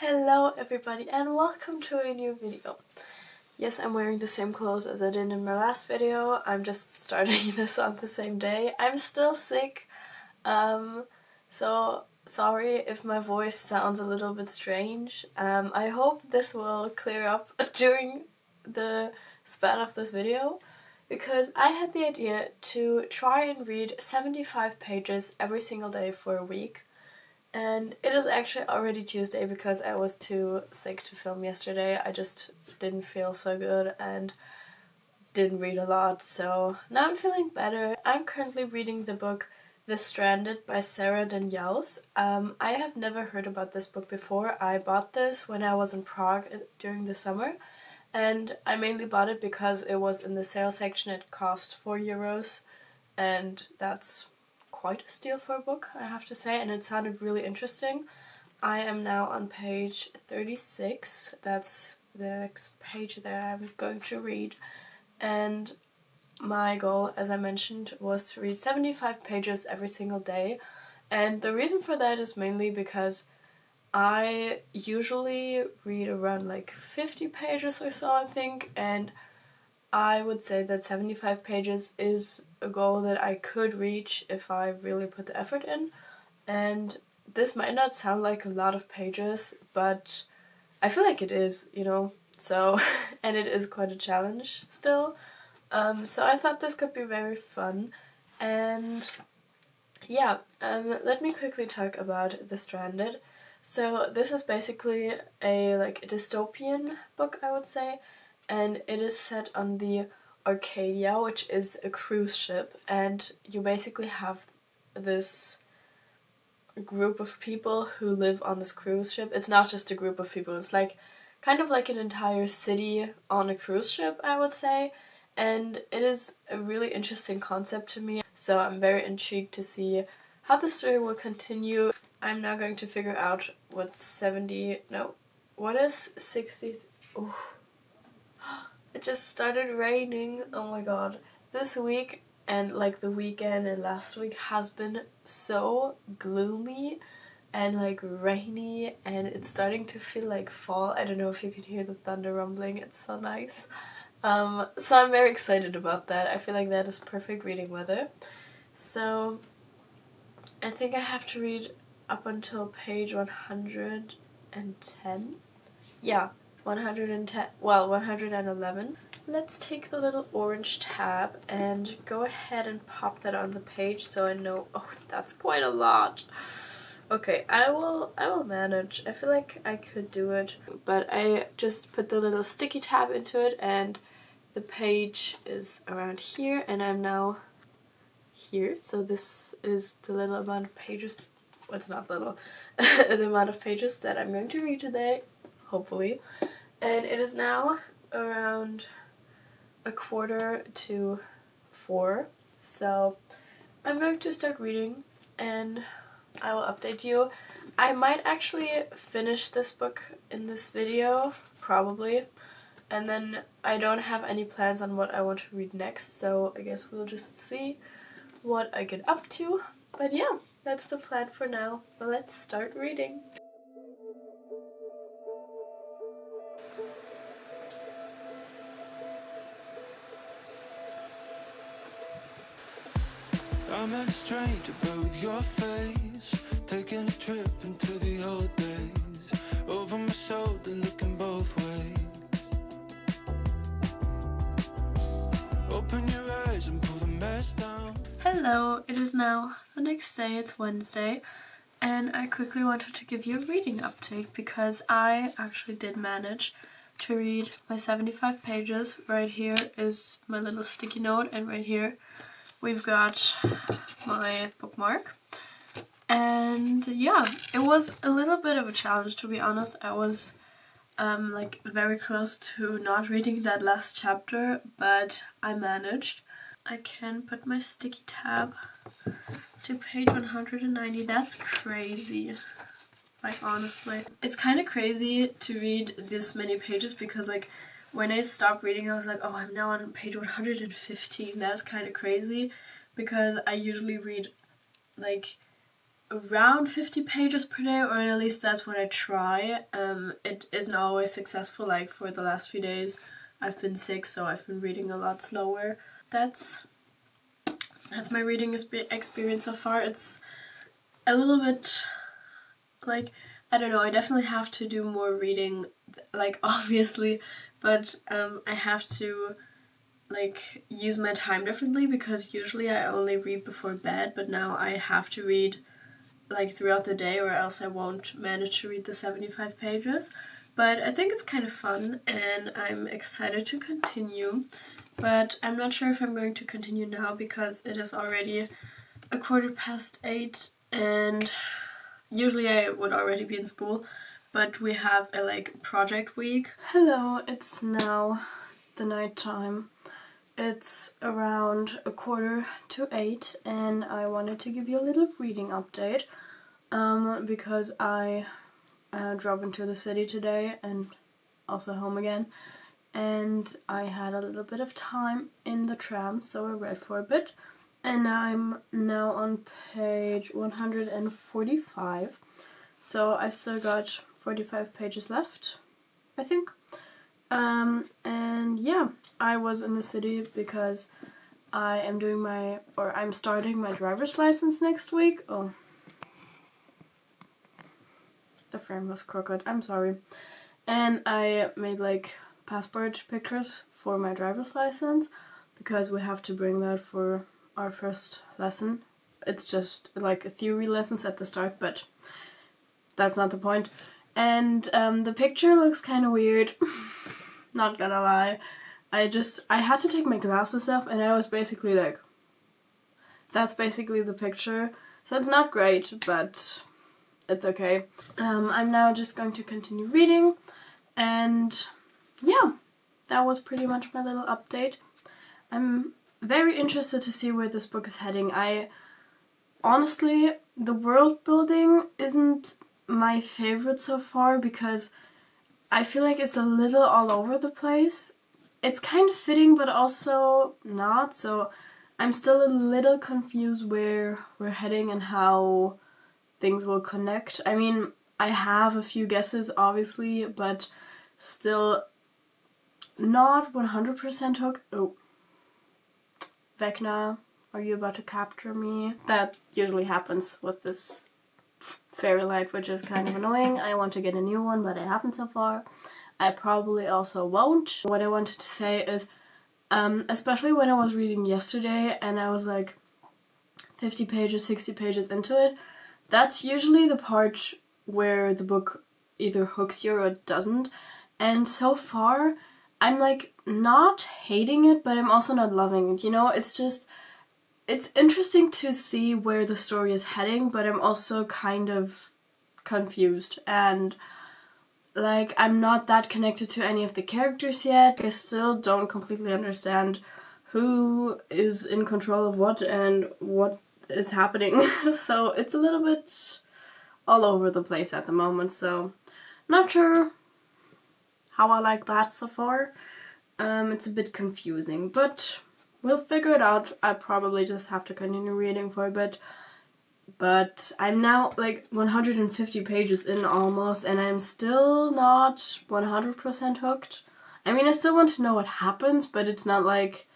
Hello everybody and welcome to a new video. Yes, I'm wearing the same clothes as I did in my last video. I'm just starting this on the same day. I'm still sick, so sorry if my voice sounds a little bit strange. I hope this will clear up during the span of this video, because I had the idea to try and read 75 pages every single day for a week. And it is actually already Tuesday because I was too sick to film yesterday. I just didn't feel so good and didn't read a lot, so now I'm feeling better. I'm currently reading the book The Stranded by Sarah Daniels. I have never heard about this book before. I bought this when I was in Prague during the summer, and I mainly bought it because it was in the sale section. It cost €4, and that's quite a steal for a book, I have to say, and it sounded really interesting. I am now on page 36. That's the next page that I'm going to read, and my goal, as I mentioned, was to read 75 pages every single day. And the reason for that is mainly because I usually read around like 50 pages or so, I think, and I would say that 75 pages is a goal that I could reach if I really put the effort in. And this might not sound like a lot of pages, but I feel like it is, so, and it is quite a challenge still. So I thought this could be very fun. And yeah, let me quickly talk about The Stranded. So this is basically a dystopian book, I would say. And it is set on the Arcadia, which is a cruise ship, and you basically have this group of people who live on this cruise ship. It's not just a group of people, it's like kind of like an entire city on a cruise ship, I would say, and it is a really interesting concept to me, so I'm very intrigued to see how the story will continue. I'm now going to figure out what is 60. Ooh. It just started raining. Oh my god. This week and like the weekend and last week has been so gloomy and like rainy, and it's starting to feel like fall. I don't know if you can hear the thunder rumbling. It's so nice. So I'm very excited about that. I feel like that is perfect reading weather. So I think I have to read up until page 110. Yeah. 110, well, 111. Let's take the little orange tab and go ahead and pop that on the page so I know. Oh, that's quite a lot. Okay, I will manage. I feel like I could do it, but I just put the little sticky tab into it, and the page is around here, and I'm now here. So this is the little amount of pages. Well, it's not little. The amount of pages that I'm going to read today, hopefully. And it is now around 3:45, so I'm going to start reading and I will update you. I might actually finish this book in this video, probably, and then I don't have any plans on what I want to read next, so I guess we'll just see what I get up to. But yeah, that's the plan for now. Let's start reading. I met a stranger, but with your face, taking a trip into the old days, over my shoulder looking both ways. Open your eyes and pull the mess down. Hello, it is now the next day, it's Wednesday, and I quickly wanted to give you a reading update because I actually did manage to read my 75 pages. Right here is my little sticky note, and right here we've got my bookmark. And yeah, it was a little bit of a challenge, to be honest. I was like very close to not reading that last chapter, but I managed. I can put my sticky tab to page 190. That's crazy. Like, honestly, it's kind of crazy to read this many pages because like when I stopped reading I was like, oh, I'm now on page 115. That's kind of crazy because I usually read like around 50 pages per day, or at least that's what I try. It isn't always successful, like for the last few days I've been sick, so I've been reading a lot slower. That's my reading experience so far. It's a little bit like, I don't know, I definitely have to do more reading, like obviously, but I have to like use my time differently, because usually I only read before bed, but now I have to read like throughout the day, or else I won't manage to read the 75 pages. But I think it's kind of fun and I'm excited to continue, but I'm not sure if I'm going to continue now because it is already 8:15 and usually I would already be in school, but we have a like project week. Hello, it's now the night time. It's around 7:45 and I wanted to give you a little reading update because I drove into the city today and also home again, and I had a little bit of time in the tram, so I read for a bit, and I'm now on page 145, so I've still got 45 pages left, I think. And yeah, I was in the city because I'm starting my driver's license next week. Oh, the frame was crooked, I'm sorry. And I made like passport pictures for my driver's license because we have to bring that for our first lesson. It's just like a theory lessons at the start, but that's not the point. And the picture looks kind of weird. Not gonna lie. I had to take my glasses off and I was basically like, that's basically the picture. So it's not great, but it's okay. I'm now just going to continue reading, and yeah, that was pretty much my little update. I'm very interested to see where this book is heading. Honestly, the world building isn't my favorite so far because I feel like it's a little all over the place. It's kind of fitting, but also not, so I'm still a little confused where we're heading and how things will connect. I mean, I have a few guesses, obviously, but still not 100% hooked. Oh. Vecna, are you about to capture me? That usually happens with this fairy light, which is kind of annoying. I want to get a new one, but it hasn't so far. I probably also won't. What I wanted to say is, especially when I was reading yesterday and I was like 50 pages, 60 pages into it, that's usually the part where the book either hooks you or it doesn't. And so far, I'm like not hating it, but I'm also not loving it, you know? It's interesting to see where the story is heading, but I'm also kind of confused. And like, I'm not that connected to any of the characters yet. I still don't completely understand who is in control of what and what is happening. So it's a little bit all over the place at the moment, so not sure how I like that so far. It's a bit confusing, but we'll figure it out. I probably just have to continue reading for a bit. But I'm now like 150 pages in almost, and I'm still not 100% hooked. I mean, I still want to know what happens, but it's not like,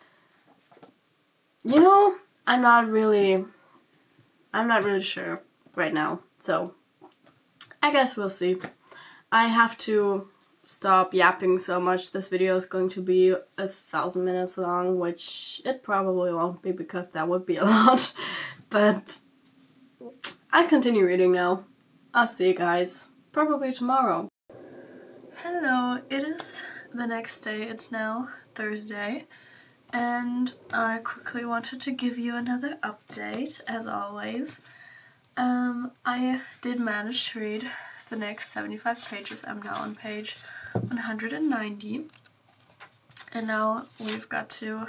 you know, I'm not really sure right now. So I guess we'll see. I have to stop yapping so much. This video is going to be 1,000 minutes long, which it probably won't be because that would be a lot. But I'll continue reading now. I'll see you guys probably tomorrow. Hello, it is the next day. It's now Thursday, and I quickly wanted to give you another update, as always. I did manage to read the next 75 pages. I'm now on page 190, and now we've got to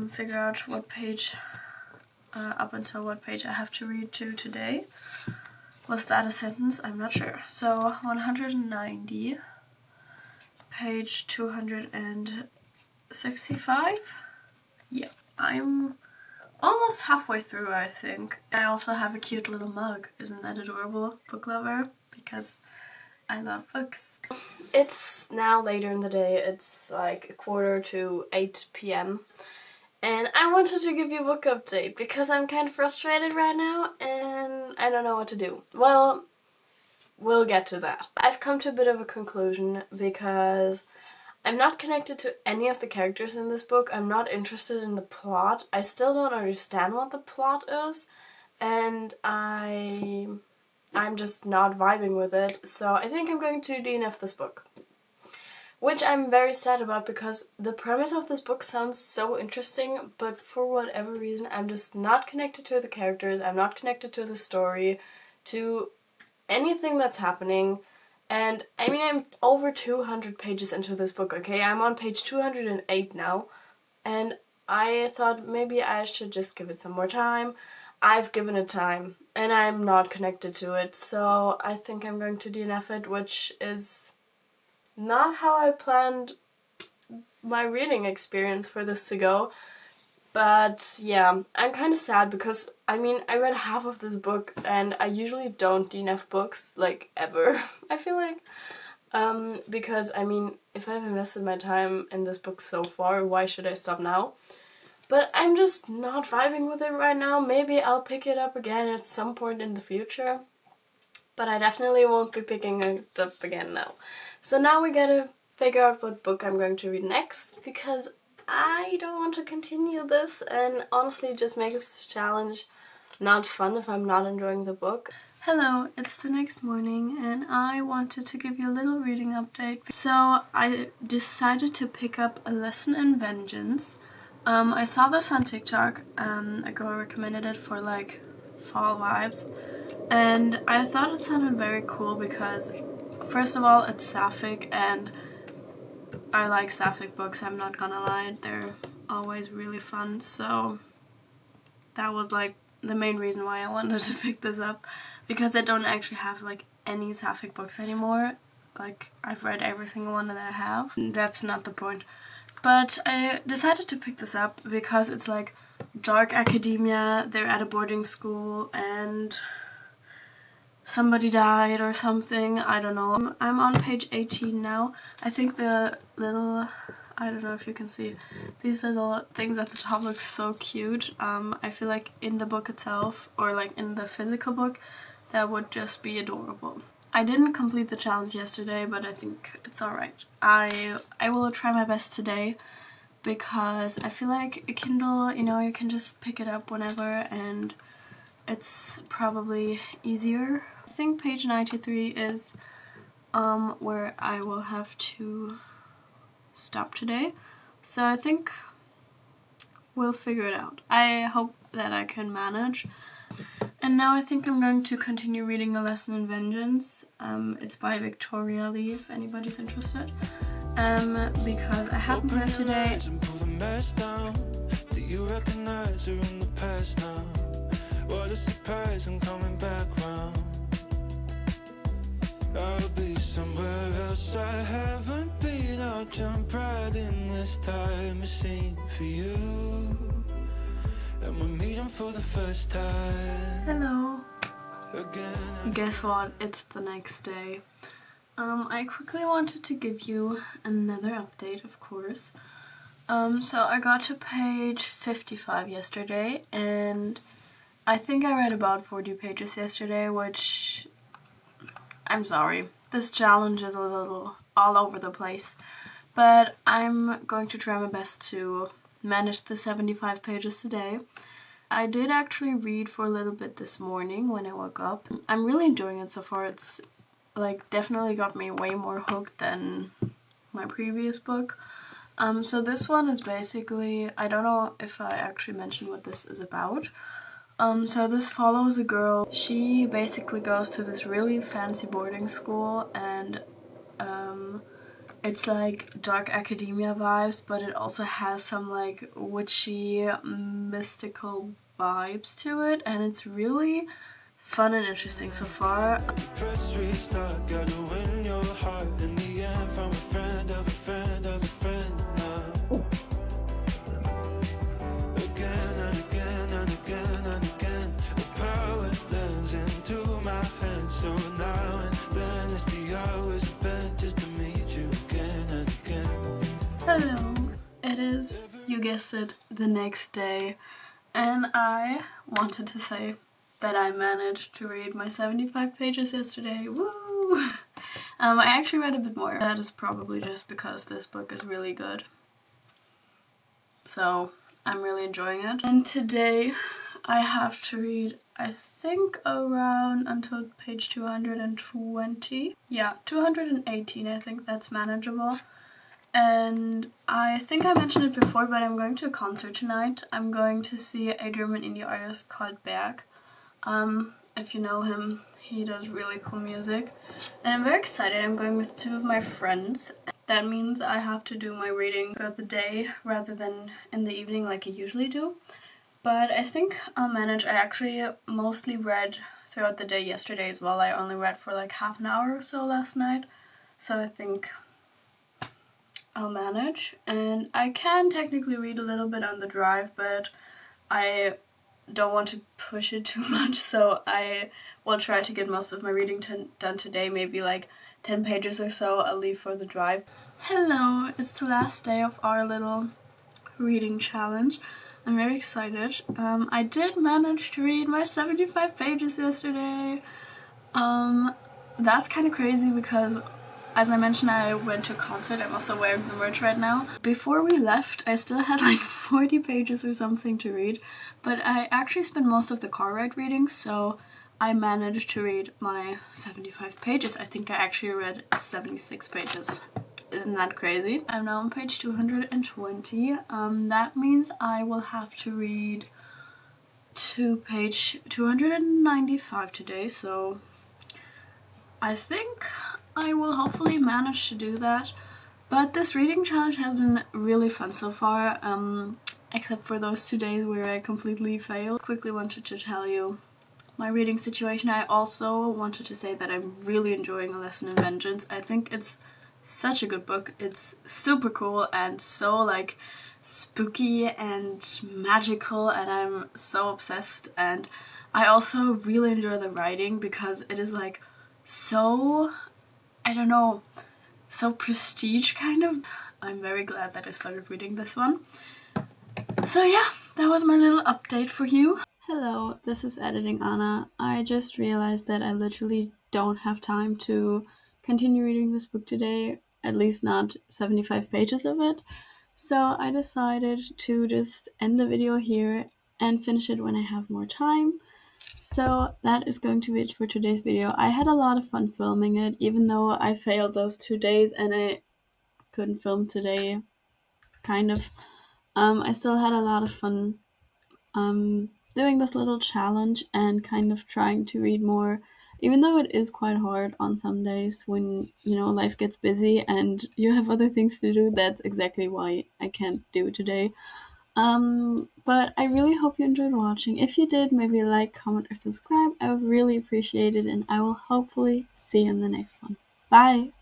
figure out what page, up until what page I have to read to today. Was that a sentence? I'm not sure. So 190, page 265. Yeah, I'm almost halfway through, I think. I also have a cute little mug. Isn't that adorable, book lover? Because I love books. It's now later in the day. It's like 7:45 p.m. And I wanted to give you a book update because I'm kind of frustrated right now and I don't know what to do. Well, we'll get to that. I've come to a bit of a conclusion because I'm not connected to any of the characters in this book. I'm not interested in the plot. I still don't understand what the plot is, and I'm just not vibing with it. So I think I'm going to DNF this book, which I'm very sad about because the premise of this book sounds so interesting, but for whatever reason I'm just not connected to the characters. I'm not connected to the story, to anything that's happening. And I mean, I'm over 200 pages into this book, okay? I'm on page 208 now, and I thought maybe I should just give it some more time. I've given it time, and I'm not connected to it, so I think I'm going to DNF it, which is not how I planned my reading experience for this to go. But yeah, I'm kind of sad because, I mean, I read half of this book and I usually don't DNF books, like, ever, I feel like. Because, I mean, if I've invested my time in this book so far, why should I stop now? But I'm just not vibing with it right now. Maybe I'll pick it up again at some point in the future. But I definitely won't be picking it up again now. So now we gotta figure out what book I'm going to read next, because I don't want to continue this and honestly it just makes this challenge not fun if I'm not enjoying the book. Hello, it's the next morning and I wanted to give you a little reading update. So I decided to pick up A Lesson in Vengeance. I saw this on TikTok, a girl recommended it for like fall vibes, and I thought it sounded very cool because first of all it's sapphic and I like sapphic books, I'm not gonna lie, they're always really fun, so that was like the main reason why I wanted to pick this up, because I don't actually have like any sapphic books anymore. Like, I've read every single one that I have. That's not the point. But I decided to pick this up because it's like dark academia, they're at a boarding school and somebody died or something, I don't know. I'm on page 18 now. I think the little, I don't know if you can see, these little things at the top look so cute. I feel like in the book itself, or like in the physical book, that would just be adorable. I didn't complete the challenge yesterday, but I think it's alright. I will try my best today, because I feel like a Kindle, you know, you can just pick it up whenever and it's probably easier. I think page 93 is where I will have to stop today. So I think we'll figure it out. I hope that I can manage. And now I think I'm going to continue reading A Lesson in Vengeance. It's by Victoria Lee, if anybody's interested. Because I haven't read today. Do you recognize her in the past now? What a surprise, I'm coming back round. I'll be somewhere else I haven't been. I'll jump right in this time machine for you. And we're meeting for the first time. Hello. Again. Guess what? It's the next day. I quickly wanted to give you another update, of course. So I got to page 55 yesterday, and I think I read about 40 pages yesterday, which, I'm sorry, this challenge is a little all over the place, but I'm going to try my best to manage the 75 pages today. I did actually read for a little bit this morning when I woke up. I'm really enjoying it so far. It's like definitely got me way more hooked than my previous book. So this one is basically, I don't know if I actually mentioned what this is about. So this follows a girl. She basically goes to this really fancy boarding school, and it's like dark academia vibes, but it also has some like witchy, mystical vibes to it, and it's really fun and interesting so far. Press restart, gotta win your heart in the end from a friend of a friend of a friend now. Again and again How has it been just to meet you again and again? Hello, it is, you guessed it, the next day, and I wanted to say that I managed to read my 75 pages yesterday. Woo! I actually read a bit more. That is probably just because this book is really good. So I'm really enjoying it. And today I have to read, I think, around until page 220. Yeah, 218, I think that's manageable. And I think I mentioned it before, but I'm going to a concert tonight. I'm going to see a German indie artist called Berg. If you know him, he does really cool music. And I'm very excited. I'm going with 2 of my friends. That means I have to do my reading throughout the day rather than in the evening like I usually do. But I think I'll manage. I actually mostly read throughout the day yesterday as well. I only read for like half an hour or so last night. So I think I'll manage. And I can technically read a little bit on the drive, but I don't want to push it too much, so I will try to get most of my reading done today, maybe like 10 pages or so I'll leave for the drive. Hello, it's the last day of our little reading challenge. I'm very excited. I did manage to read my 75 pages yesterday. That's kind of crazy because, as I mentioned, I went to a concert. I'm also wearing the merch right now. Before we left, I still had like 40 pages or something to read, but I actually spent most of the car ride reading, so I managed to read my 75 pages. I think I actually read 76 pages. Isn't that crazy? I'm now on page 220. That means I will have to read to page 295 today, so I think I will hopefully manage to do that. But this reading challenge has been really fun so far, except for those 2 days where I completely failed. Quickly wanted to tell you my reading situation. I also wanted to say that I'm really enjoying A Lesson in Vengeance. I think it's such a good book. It's super cool and so like spooky and magical, and I'm so obsessed. And I also really enjoy the writing because it is like so, I don't know, so prestige kind of. I'm very glad that I started reading this one. So yeah, that was my little update for you. Hello, this is Editing Anna. I just realized that I literally don't have time to continue reading this book today, at least not 75 pages of it. So I decided to just end the video here and finish it when I have more time. So that is going to be it for today's video. I had a lot of fun filming it, even though I failed those 2 days and I couldn't film today, kind of. I still had a lot of fun doing this little challenge and kind of trying to read more, even though it is quite hard on some days when, you know, life gets busy and you have other things to do. That's exactly why I can't do it today. But I really hope you enjoyed watching. If you did, maybe like, comment, or subscribe. I would really appreciate it, and I will hopefully see you in the next one. Bye!